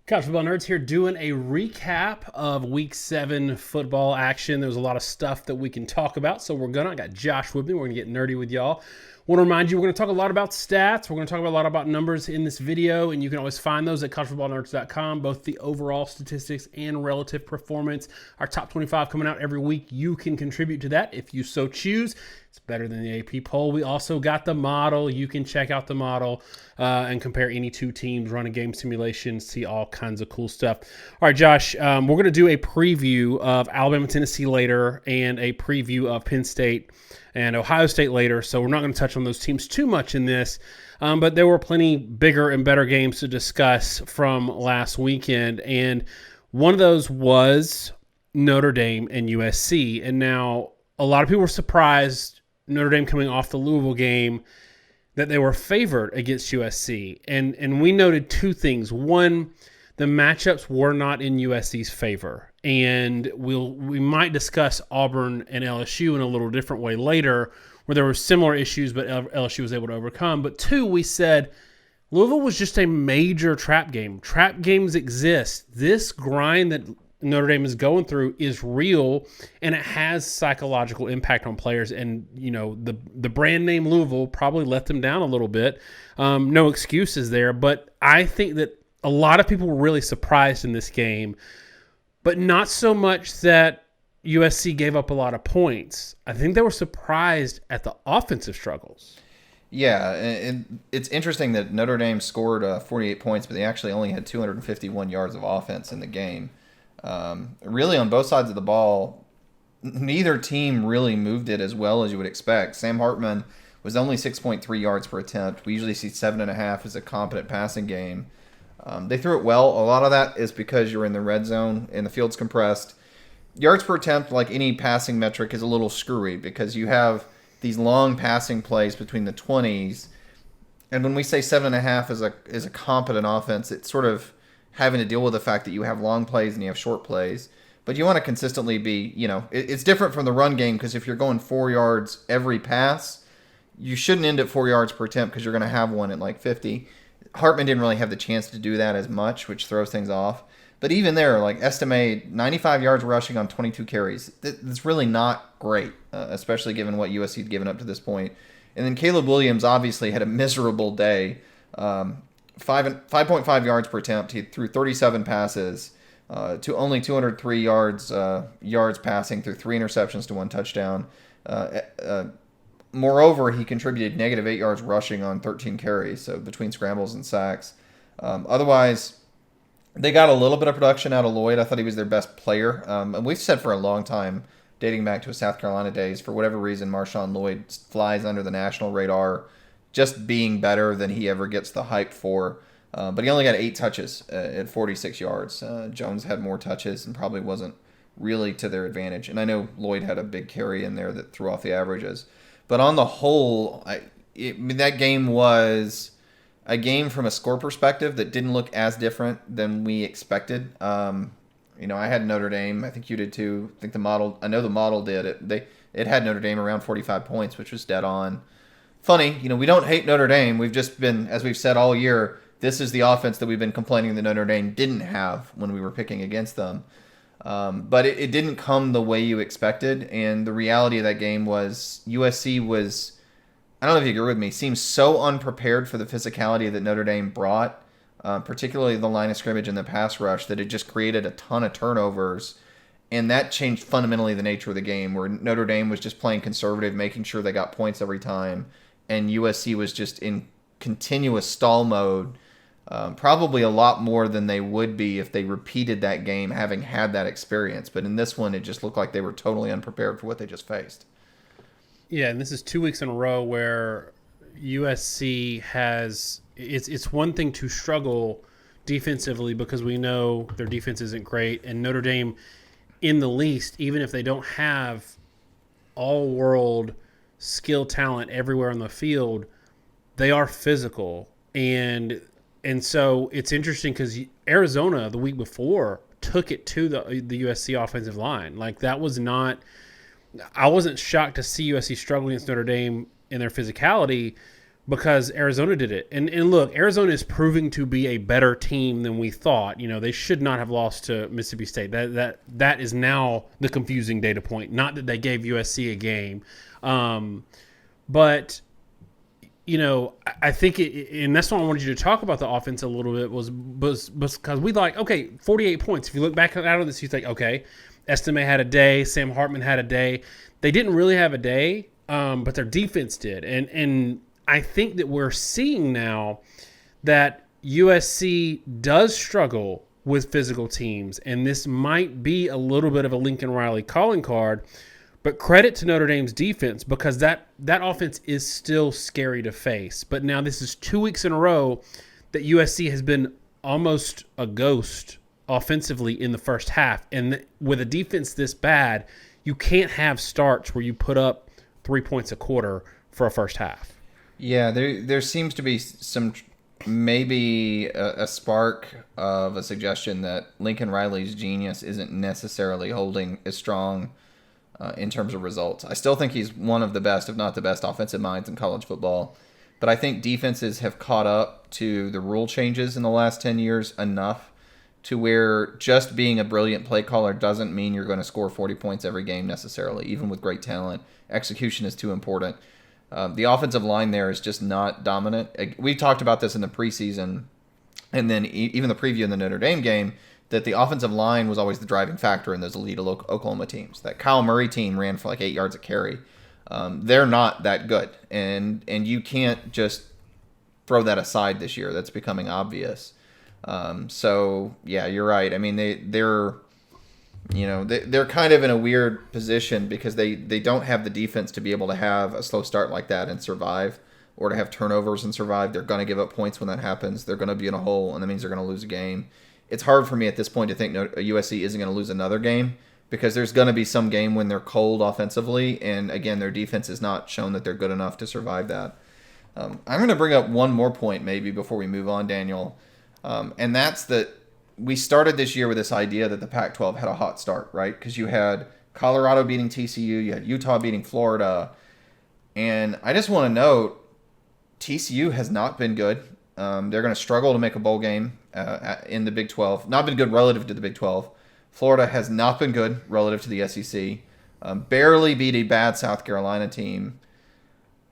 College Football Nerds here doing a recap of Week 7 football action. There was a lot of stuff that we can talk about, so I got Josh with me. We're going to get nerdy with y'all. Want to remind you, we're going to talk a lot about stats. We're going to talk a lot about numbers in this video, and you can always find those at collegefootballnerds.com, both the overall statistics and relative performance. Our top 25 coming out every week. You can contribute to that if you so choose. It's better than the AP poll. We also got the model. You can check out the model and compare any two teams, run a game simulation, see all kinds of cool stuff. All right, Josh, we're going to do a preview of Alabama, Tennessee later and a preview of Penn State and Ohio State later, so we're not going to touch on those teams too much in this, but there were plenty bigger and better games to discuss from last weekend, and one of those was Notre Dame and USC, and now a lot of people were surprised Notre Dame coming off the Louisville game that they were favored against USC, and we noted two things. One, the matchups were not in USC's favor, and we might discuss Auburn and LSU in a little different way later, where there were similar issues, but LSU was able to overcome. But two, we said Louisville was just a major trap game. Trap games exist. This grind that Notre Dame is going through is real, and it has psychological impact on players. And the brand name Louisville probably let them down a little bit. No excuses there, but I think that a lot of people were really surprised in this game, but not so much that USC gave up a lot of points. I think they were surprised at the offensive struggles. Yeah, and it's interesting that Notre Dame scored 48 points, but they actually only had 251 yards of offense in the game. Really, on both sides of the ball, neither team really moved it as well as you would expect. Sam Hartman was only 6.3 yards per attempt. We usually see 7.5 as a competent passing game. They threw it well. A lot of that is because you're in the red zone and the field's compressed. Yards per attempt, like any passing metric, is a little screwy because you have these long passing plays between the 20s. And when we say 7.5 is a competent offense, it's sort of having to deal with the fact that you have long plays and you have short plays. But you want to consistently be, it's different from the run game because if you're going 4 yards every pass, you shouldn't end at 4 yards per attempt because you're going to have one at like 50. Hartman didn't really have the chance to do that as much, which throws things off. But even there, estimate 95 yards rushing on 22 carries. That's really not great, especially given what USC had given up to this point. And then Caleb Williams obviously had a miserable day. 5.5 yards per attempt. He threw 37 passes to only 203 yards passing through 3 interceptions to 1 touchdown. Moreover, he contributed negative 8 yards rushing on 13 carries, so between scrambles and sacks. Otherwise, they got a little bit of production out of Lloyd. I thought he was their best player. And we've said for a long time, dating back to his South Carolina days, for whatever reason, Marshawn Lloyd flies under the national radar, just being better than he ever gets the hype for. But he only got 8 touches at 46 yards. Jones had more touches and probably wasn't really to their advantage. And I know Lloyd had a big carry in there that threw off the averages. But on the whole, that game was a game from a score perspective that didn't look as different than we expected. I had Notre Dame. I think you did too. I know the model did. It had Notre Dame around 45 points, which was dead on. Funny, we don't hate Notre Dame. We've just been, as we've said all year, this is the offense that we've been complaining that Notre Dame didn't have when we were picking against them. But it didn't come the way you expected, and the reality of that game was USC was, I don't know if you agree with me, seems so unprepared for the physicality that Notre Dame brought, particularly the line of scrimmage and the pass rush, that it just created a ton of turnovers, and that changed fundamentally the nature of the game, where Notre Dame was just playing conservative, making sure they got points every time, and USC was just in continuous stall mode. Probably a lot more than they would be if they repeated that game having had that experience. But in this one, it just looked like they were totally unprepared for what they just faced. Yeah, and this is 2 weeks in a row where USC has it's one thing to struggle defensively because we know their defense isn't great, and Notre Dame in the least, even if they don't have all-world skill talent everywhere on the field, they are physical. And so it's interesting because Arizona the week before took it to the USC offensive line. That was not – I wasn't shocked to see USC struggling against Notre Dame in their physicality, because Arizona did it. And look, Arizona is proving to be a better team than we thought. They should not have lost to Mississippi State. That is now the confusing data point. Not that they gave USC a game, but I think and that's why I wanted you to talk about the offense a little bit was because we 48 points. If you look back out of this, you think, okay, Estime had a day, Sam Hartman had a day. They didn't really have a day, but their defense did. And I think that we're seeing now that USC does struggle with physical teams, and this might be a little bit of a Lincoln Riley calling card, but credit to Notre Dame's defense because that offense is still scary to face. But now this is 2 weeks in a row that USC has been almost a ghost offensively in the first half, and with a defense this bad, you can't have starts where you put up 3 points a quarter for a first half. Yeah, there seems to be maybe a spark of a suggestion that Lincoln Riley's genius isn't necessarily holding as strong in terms of results. I still think he's one of the best, if not the best, offensive minds in college football. But I think defenses have caught up to the rule changes in the last 10 years enough to where just being a brilliant play caller doesn't mean you're going to score 40 points every game necessarily, even with great talent. Execution is too important. The offensive line there is just not dominant. We talked about this in the preseason and then even the preview in the Notre Dame game, that the offensive line was always the driving factor in those elite Oklahoma teams. That Kyle Murray team ran for 8 yards a carry. They're not that good, and you can't just throw that aside this year. That's becoming obvious. So yeah, you're right. I mean, they're kind of in a weird position because they don't have the defense to be able to have a slow start like that and survive, or to have turnovers and survive. They're going to give up points when that happens. They're going to be in a hole, and that means they're going to lose a game. It's hard for me at this point to think USC isn't going to lose another game because there's going to be some game when they're cold offensively, and again, their defense has not shown that they're good enough to survive that. I'm going to bring up one more point maybe before we move on, Daniel, and that's that we started this year with this idea that the Pac-12 had a hot start, right? Because you had Colorado beating TCU, you had Utah beating Florida, and I just want to note TCU has not been good. They're going to struggle to make a bowl game in the Big 12. Not been good relative to the Big 12. Florida has not been good relative to the SEC. Barely beat a bad South Carolina team.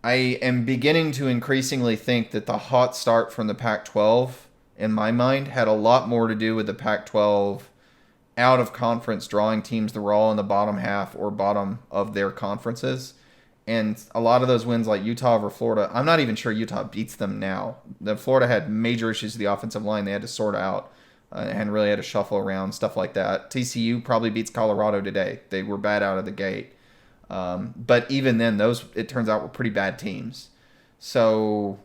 I am beginning to increasingly think that the hot start from the Pac-12, in my mind, had a lot more to do with the Pac-12 out of conference drawing teams that were all in the bottom half or bottom of their conferences. And a lot of those wins like Utah over Florida, I'm not even sure Utah beats them now. Florida had major issues with the offensive line they had to sort out and really had to shuffle around, stuff like that. TCU probably beats Colorado today. They were bad out of the gate. But even then, those, it turns out, were pretty bad teams. So,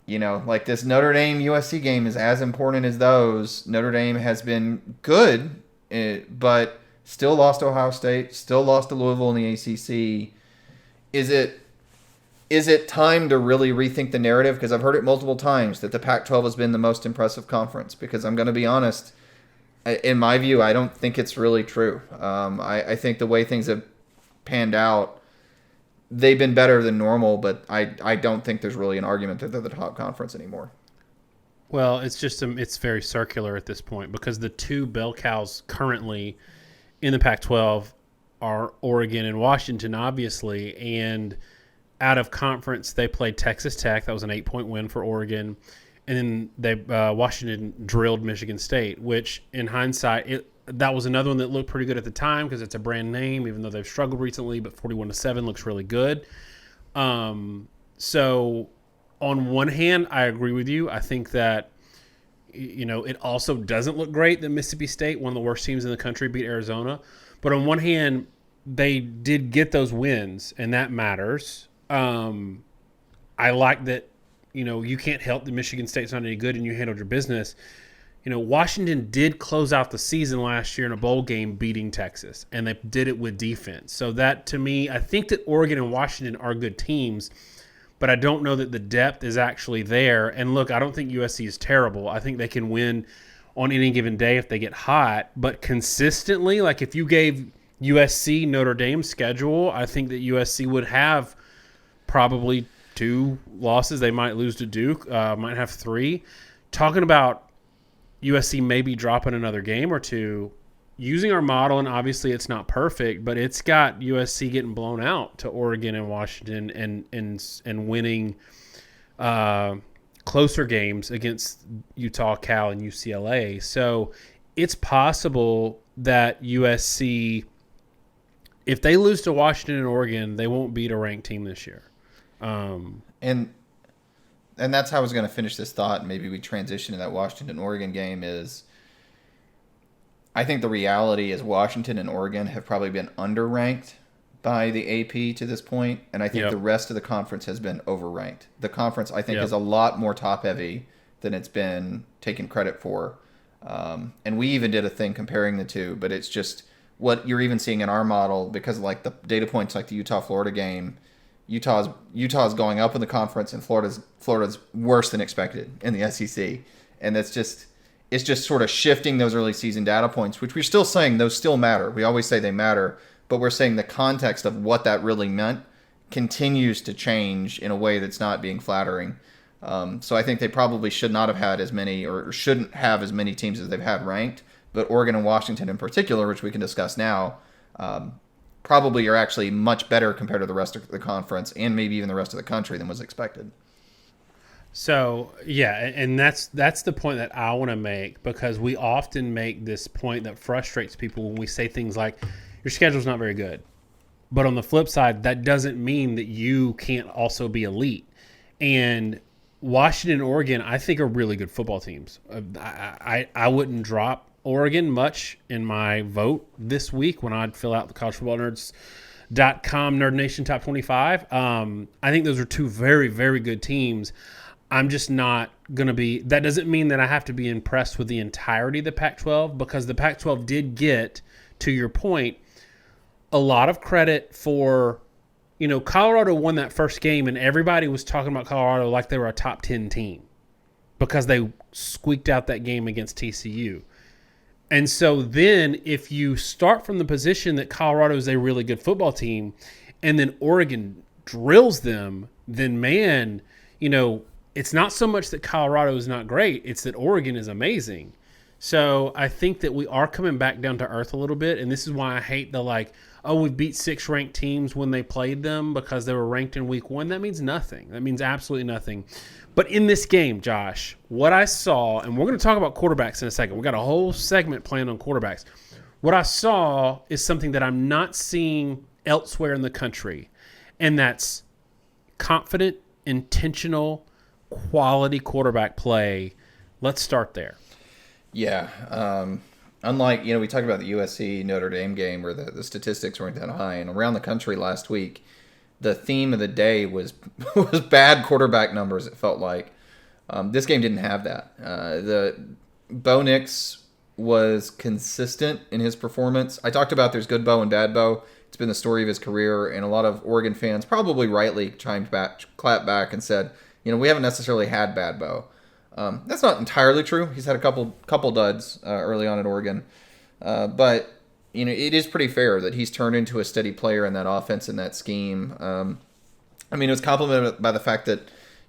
like this Notre Dame USC game is as important as those. Notre Dame has been good, but still lost to Ohio State, still lost to Louisville in the ACC. Is it time to really rethink the narrative? Because I've heard it multiple times that the Pac-12 has been the most impressive conference. Because I'm going to be honest, in my view, I don't think it's really true. I think the way things have panned out, they've been better than normal, but I don't think there's really an argument that they're the top conference anymore. Well, it's just it's very circular at this point because the two bell cows currently in the Pac-12 are Oregon and Washington, obviously, and out of conference they played Texas Tech. That was an 8-point win for Oregon, and then Washington drilled Michigan State, which in hindsight that was another one that looked pretty good at the time because it's a brand name, even though they've struggled recently. But 41-7 looks really good. So on one hand, I agree with you. I think that it also doesn't look great that Mississippi State, one of the worst teams in the country, beat Arizona. But on one hand, they did get those wins, and that matters. I like that, you can't help that Michigan State's not any good and you handled your business. Washington did close out the season last year in a bowl game beating Texas, and they did it with defense. So that, to me, I think that Oregon and Washington are good teams, but I don't know that the depth is actually there. And look, I don't think USC is terrible. I think they can win on any given day if they get hot. But consistently, like if you gave USC Notre Dame's schedule, I think that USC would have probably 2 losses. They might lose to Duke, might have 3. Talking about USC maybe dropping another game or 2, using our model, and obviously it's not perfect, but it's got USC getting blown out to Oregon and Washington and winning closer games against Utah, Cal, and UCLA. So it's possible that USC, if they lose to Washington and Oregon, they won't beat a ranked team this year. And that's how I was going to finish this thought, and maybe we transition to that Washington-Oregon game is I think the reality is Washington and Oregon have probably been underranked by the AP to this point, and I think the rest of the conference has been overranked. The conference, I think, is a lot more top-heavy than it's been taken credit for. And we even did a thing comparing the two, but it's just what you're even seeing in our model because like the data points like the Utah-Florida game, Utah's going up in the conference, and Florida's worse than expected in the SEC. And it's just sort of shifting those early season data points, which we're still saying those still matter. We always say they matter, but we're saying the context of what that really meant continues to change in a way that's not being flattering. So I think they probably should not have had as many, or shouldn't have as many teams as they've had ranked. But Oregon and Washington in particular, which we can discuss now, probably are actually much better compared to the rest of the conference and maybe even the rest of the country than was expected. So, yeah, and that's the point that I want to make, because we often make this point that frustrates people when we say things like, your schedule's not very good. But on the flip side, that doesn't mean that you can't also be elite. And Washington and Oregon, I think, are really good football teams. I wouldn't drop Oregon much in my vote this week when I'd fill out the collegefootballnerds.com Nerd Nation Top 25. I think those are 2 very, very good teams. I'm just not going to be – that doesn't mean that I have to be impressed with the entirety of the Pac-12, because the Pac-12 did get, to your point, a lot of credit for – Colorado won that first game, and everybody was talking about Colorado like they were a top 10 team because they squeaked out that game against TCU. And so then if you start from the position that Colorado is a really good football team and then Oregon drills them, then, man, it's not so much that Colorado is not great, it's that Oregon is amazing. So I think that we are coming back down to earth a little bit, and this is why I hate the we beat 6 ranked teams when they played them because they were ranked in week 1. That means nothing. That means absolutely nothing. But in this game, Josh, what I saw, and we're going to talk about quarterbacks in a second. We've got a whole segment planned on quarterbacks. What I saw is something that I'm not seeing elsewhere in the country, and that's confident, intentional, quality quarterback play. Let's start there. Yeah. Unlike, we talked about the USC Notre Dame game where the statistics weren't that high, and around the country last week, the theme of the day was bad quarterback numbers, it felt like. This game didn't have that. The Bo Nix was consistent in his performance. I talked about there's good Bo and bad Bo. It's been the story of his career, and a lot of Oregon fans probably rightly clapped back and said, we haven't necessarily had bad Bo. That's not entirely true. He's had a couple duds early on at Oregon, but it is pretty fair that he's turned into a steady player in that offense and that scheme. It was complemented by the fact that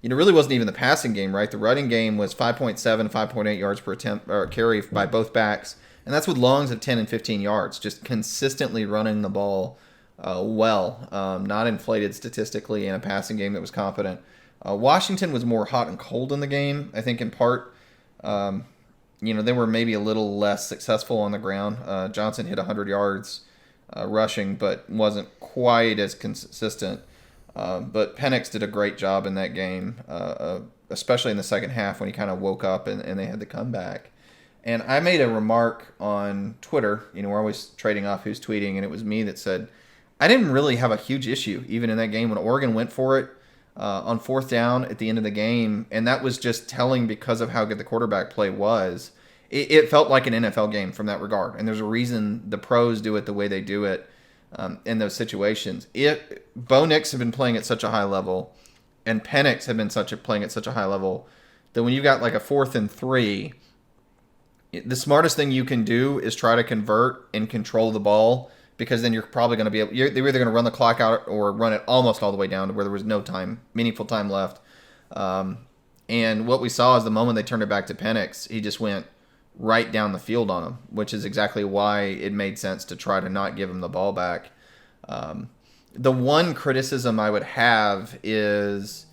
it really wasn't even the passing game, right? The running game was 5.7, 5.8 yards per attempt or carry by both backs, and that's with longs of 10 and 15 yards, just consistently running the ball well, not inflated statistically in a passing game that was competent. Washington was more hot and cold in the game, I think in part. They were maybe a little less successful on the ground. Johnson hit 100 yards rushing, but wasn't quite as consistent. But Penix did a great job in that game, especially in the second half when he kind of woke up and they had to come back. And I made a remark on Twitter. We're always trading off who's tweeting, and it was me that said, I didn't really have a huge issue even in that game when Oregon went for it. On 4th down at the end of the game, and that was just telling because of how good the quarterback play was. It felt like an NFL game from that regard, and there's a reason the pros do it the way they do it in those situations. Bo Nix had been playing at such a high level, and Penix had been playing at such a high level, that when you've got like a 4th and 3, the smartest thing you can do is try to convert and control the ball because then you're probably going to be able. They're either going to run the clock out or run it almost all the way down to where there was no time, meaningful time left. And what we saw is the moment they turned it back to Penix, he just went right down the field on him, which is exactly why it made sense to try to not give him the ball back. The one criticism I would have is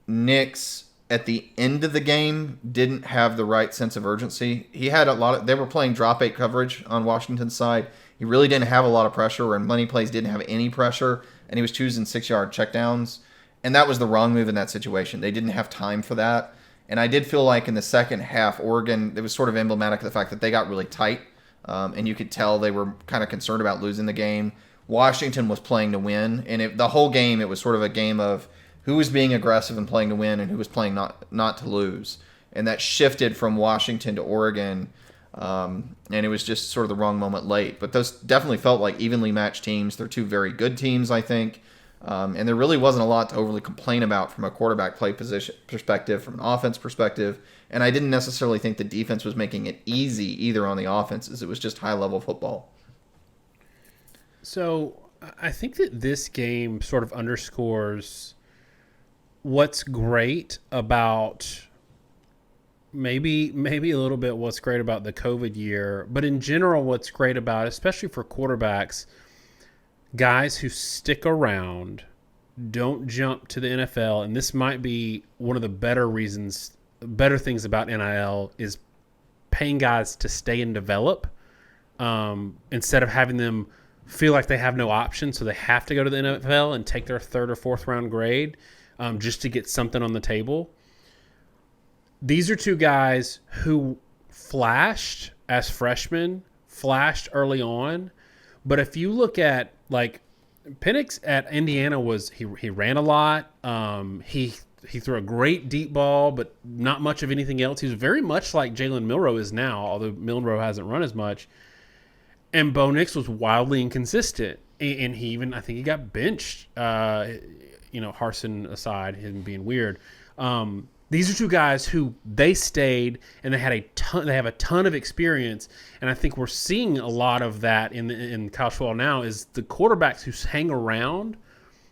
Nix at the end of the game didn't have the right sense of urgency. He had they were playing drop 8 coverage on Washington's side. He really didn't have a lot of pressure, and money plays didn't have any pressure, and he was choosing 6-yard checkdowns. And that was the wrong move in that situation. They didn't have time for that. And I did feel like in the second half, Oregon, it was sort of emblematic of the fact that they got really tight. And you could tell they were kind of concerned about losing the game. Washington was playing to win. And the whole game, it was sort of a game of who was being aggressive and playing to win and who was playing not to lose. And that shifted from Washington to Oregon. And it was just sort of the wrong moment late. But those definitely felt like evenly matched teams. They're two very good teams, I think. And there really wasn't a lot to overly complain about from a quarterback play position perspective, from an offense perspective. And I didn't necessarily think the defense was making it easy either on the offenses. It was just high-level football. So I think that this game sort of underscores what's great about maybe a little bit what's great about the COVID year, but in general what's great about, especially for quarterbacks, guys who stick around, don't jump to the NFL, and this might be one of the better things about NIL is paying guys to stay and develop instead of having them feel like they have no option, so they have to go to the NFL and take their 3rd or 4th round grade just to get something on the table. These are two guys who flashed as freshmen, flashed early on, but if you look at like Penix at Indiana he ran a lot. He threw a great deep ball, but not much of anything else. He was very much like Jalen Milroe is now, although Milroe hasn't run as much. And Bo Nix was wildly inconsistent, and he even I think he got benched. Harsin aside, him being weird. These are two guys who they stayed and they have a ton of experience, and I think we're seeing a lot of that in college football now. Is the quarterbacks who hang around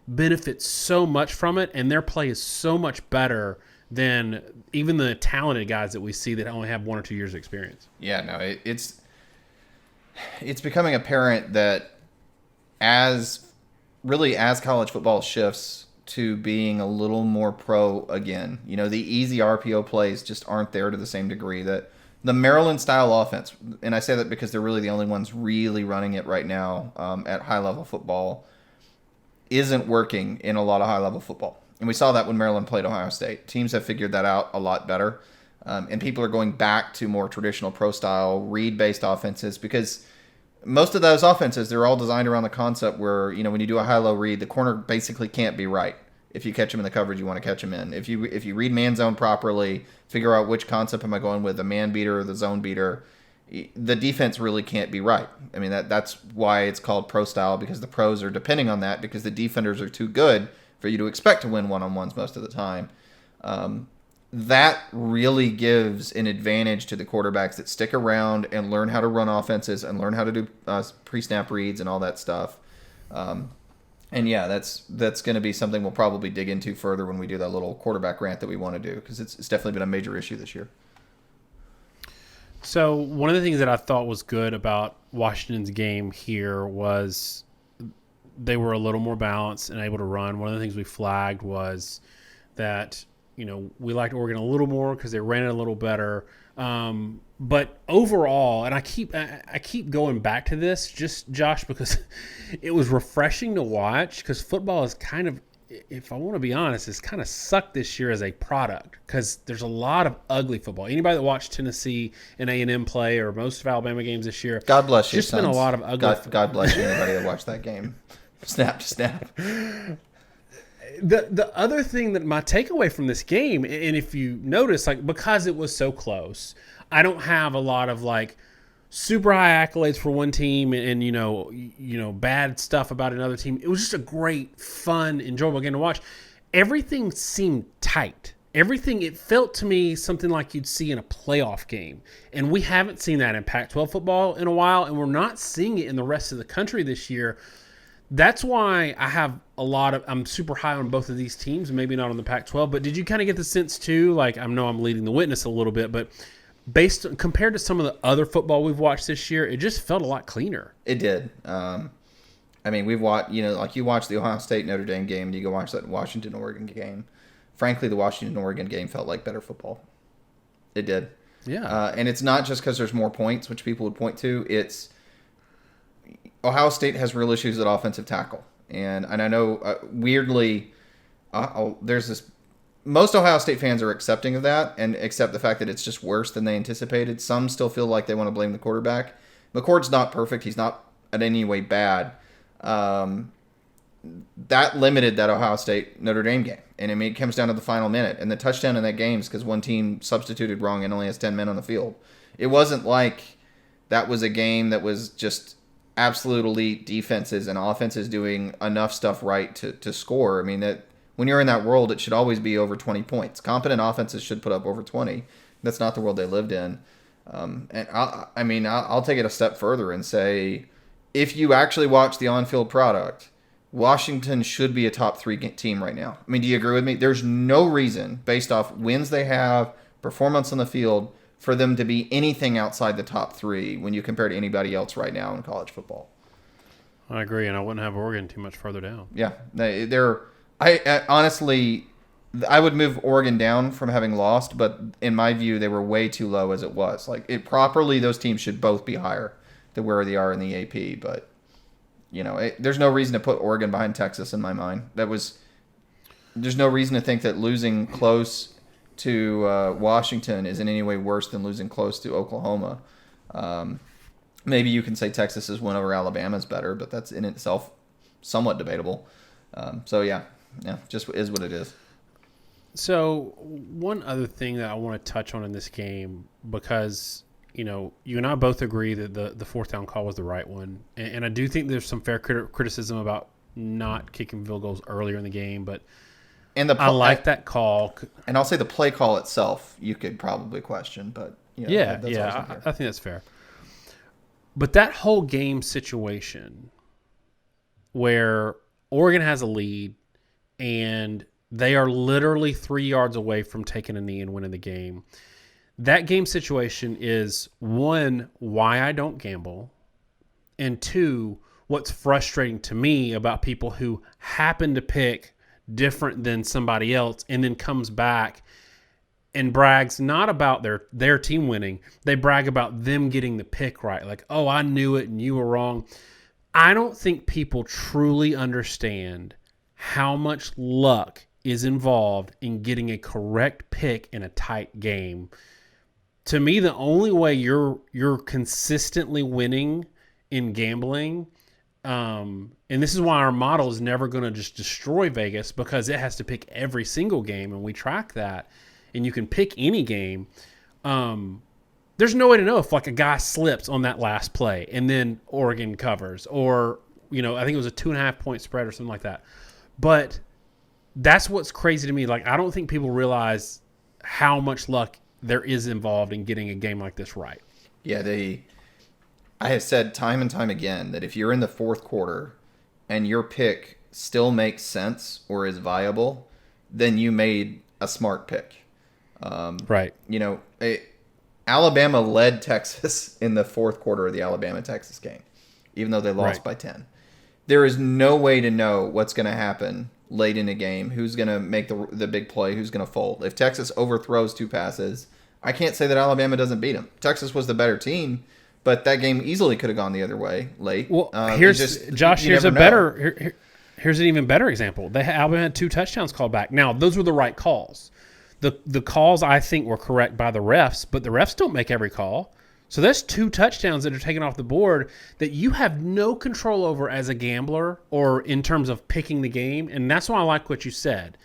benefit so much from it, and their play is so much better than even the talented guys that we see that only have 1 or 2 years of experience. Yeah, no, it's becoming apparent that as college football shifts to being a little more pro again. The easy RPO plays just aren't there to the same degree that the Maryland style offense, and I say that because they're really the only ones really running it right now at high level football, isn't working in a lot of high level football. And we saw that when Maryland played Ohio State. Teams have figured that out a lot better. And people are going back to more traditional pro style read based offenses because most of those offenses, they're all designed around the concept where, when you do a high-low read, the corner basically can't be right. If you catch him in the coverage you want to catch him in. If you read man zone properly, figure out which concept am I going with, the man beater or the zone beater, the defense really can't be right. I mean, that's why it's called pro style, because the pros are depending on that because the defenders are too good for you to expect to win one-on-ones most of the time. That really gives an advantage to the quarterbacks that stick around and learn how to run offenses and learn how to do pre-snap reads and all that stuff. And yeah, that's going to be something we'll probably dig into further when we do that little quarterback rant that we want to do, because it's definitely been a major issue this year. So one of the things that I thought was good about Washington's game here was they were a little more balanced and able to run. One of the things we flagged was that we liked Oregon a little more because they ran it a little better. But overall, and I keep going back to this, just Josh, because it was refreshing to watch, because football is kind of, if I want to be honest, it's kind of sucked this year as a product because there's a lot of ugly football. Anybody that watched Tennessee and A&M play or most of Alabama games this year, God bless you, just been a lot of ugly. God bless you, anybody that watched that game. Snap to snap. The other thing that my takeaway from this game, and if you notice, like, because it was so close, I don't have a lot of like super high accolades for one team and bad stuff about another team. It was just a great, fun, enjoyable game to watch. Everything seemed tight. everything, it felt to me something like you'd see in a playoff game. And we haven't seen that in Pac-12 football in a while, and we're not seeing it in the rest of the country this year. That's why I'm super high on both of these teams, maybe not on the Pac-12, but did you kind of get the sense too, like I know I'm leading the witness a little bit, but compared to some of the other football we've watched this year, it just felt a lot cleaner. It did. I mean, we've watched, like you watch the Ohio State Notre Dame game, and you go watch that Washington Oregon game. Frankly, the Washington Oregon game felt like better football. It did. Yeah. And it's not just because there's more points, which people would point to. It's Ohio State has real issues at offensive tackle, and I know weirdly, there's this. Most Ohio State fans are accepting of that and accept the fact that it's just worse than they anticipated. Some still feel like they want to blame the quarterback. McCord's not perfect. He's not in any way bad. That limited that Ohio State Notre Dame game. And I mean, it comes down to the final minute. And the touchdown in that game is because one team substituted wrong and only has 10 men on the field. It wasn't like that was a game that was just absolute elite defenses and offenses doing enough stuff right to score. I mean, that when you're in that world, it should always be over 20 points. Competent offenses should put up over 20. That's not the world they lived in. And I'll take it a step further and say, if you actually watch the on-field product, Washington should be a top 3 team right now. I mean, do you agree with me? There's no reason, based off wins they have, performance on the field, for them to be anything outside the top 3 when you compare to anybody else right now in college football. I agree, and I wouldn't have Oregon too much further down. Yeah, I honestly, I would move Oregon down from having lost, but in my view, they were way too low as it was. Like, properly, those teams should both be higher than where they are in the AP, but there's no reason to put Oregon behind Texas in my mind. There's no reason to think that losing close to Washington is in any way worse than losing close to Oklahoma. Maybe you can say Texas's win over Alabama is better, but that's in itself somewhat debatable. Just is what it is. So one other thing that I want to touch on in this game, because you and I both agree that the fourth down call was the right one, and I do think there's some fair criticism about not kicking field goals earlier in the game, but I like that call. And I'll say the play call itself you could probably question, but I think that's fair. But that whole game situation where Oregon has a lead and they are literally 3 yards away from taking a knee and winning the game. That game situation is, one, why I don't gamble, and two, what's frustrating to me about people who happen to pick different than somebody else and then comes back and brags not about their team winning. They brag about them getting the pick right. Like, oh, I knew it and you were wrong. I don't think people truly understand how much luck is involved in getting a correct pick in a tight game. To me, the only way you're consistently winning in gambling, and this is why our model is never going to just destroy Vegas, because it has to pick every single game, and we track that, and you can pick any game. There's no way to know if like a guy slips on that last play and then Oregon covers, or I think it was a 2.5 point spread or something like that. But that's what's crazy to me. Like, I don't think people realize how much luck there is involved in getting a game like this right. Yeah, I have said time and time again that if you're in the fourth quarter and your pick still makes sense or is viable, then you made a smart pick. Right. Alabama led Texas in the fourth quarter of the Alabama-Texas game, even though they lost by 10. There is no way to know what's going to happen late in a game, who's going to make the big play, who's going to fold. If Texas overthrows 2 passes, I can't say that Alabama doesn't beat them. Texas was the better team, but that game easily could have gone the other way late. Well, here's an even better example. Alabama had 2 touchdowns called back. Now, those were the right calls. The calls, I think, were correct by the refs, but the refs don't make every call. So that's 2 touchdowns that are taken off the board that you have no control over as a gambler or in terms of picking the game. And that's why I like what you said.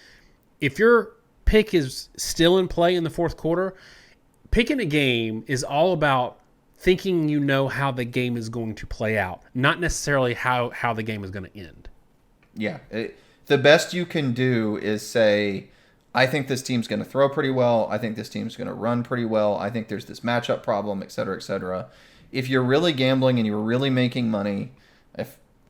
If your pick is still in play in the fourth quarter, picking a game is all about thinking how the game is going to play out, not necessarily how the game is going to end. Yeah. The best you can do is say, I think this team's going to throw pretty well. I think this team's going to run pretty well. I think there's this matchup problem, et cetera, et cetera. If you're really gambling and you're really making money,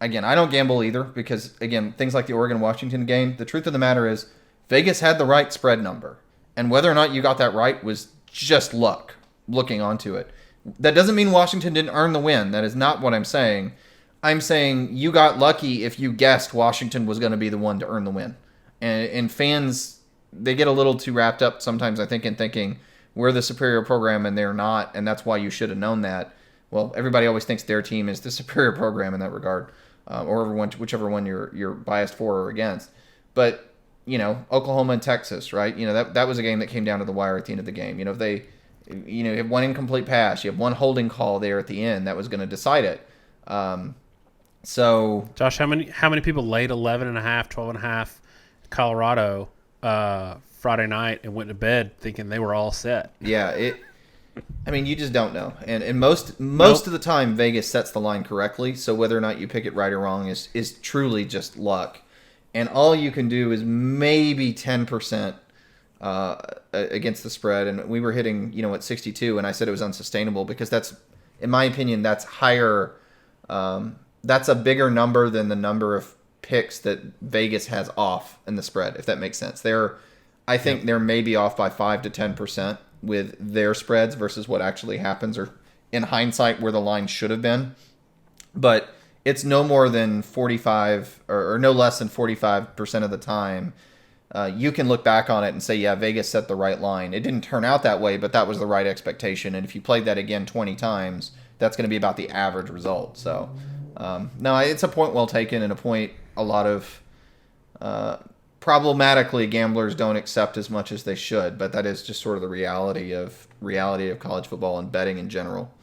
again, I don't gamble either because, again, things like the Oregon-Washington game, the truth of the matter is Vegas had the right spread number. And whether or not you got that right was just luck looking onto it. That doesn't mean Washington didn't earn the win. That is not what I'm saying. I'm saying you got lucky if you guessed Washington was going to be the one to earn the win. And fans, they get a little too wrapped up sometimes, I think, in thinking we're the superior program and they're not, and that's why you should have known that. Well, everybody always thinks their team is the superior program in that regard, or whichever one you're biased for or against. But, Oklahoma and Texas, right? That was a game that came down to the wire at the end of the game. If they, you have one incomplete pass, you have one holding call there at the end that was going to decide it. So, Josh, how many people laid 11.5, 12.5 Colorado Friday night and went to bed thinking they were all set? Yeah, you just don't know. And most of the time Vegas sets the line correctly, so whether or not you pick it right or wrong is truly just luck. And all you can do is maybe 10% against the spread. And we were hitting, at 62, and I said it was unsustainable because that's, in my opinion, that's higher. That's a bigger number than the number of picks that Vegas has off in the spread, if that makes sense. I think they're maybe off by 5 to 10% with their spreads versus what actually happens, or in hindsight where the line should have been. But it's no more than 45 or no less than 45% of the time. You can look back on it and say, yeah, Vegas set the right line. It didn't turn out that way, but that was the right expectation. And if you played that again 20 times, that's going to be about the average result. So, no, it's a point well taken, and a point a lot of problematically gamblers don't accept as much as they should. But that is just sort of the reality of college football and betting in general.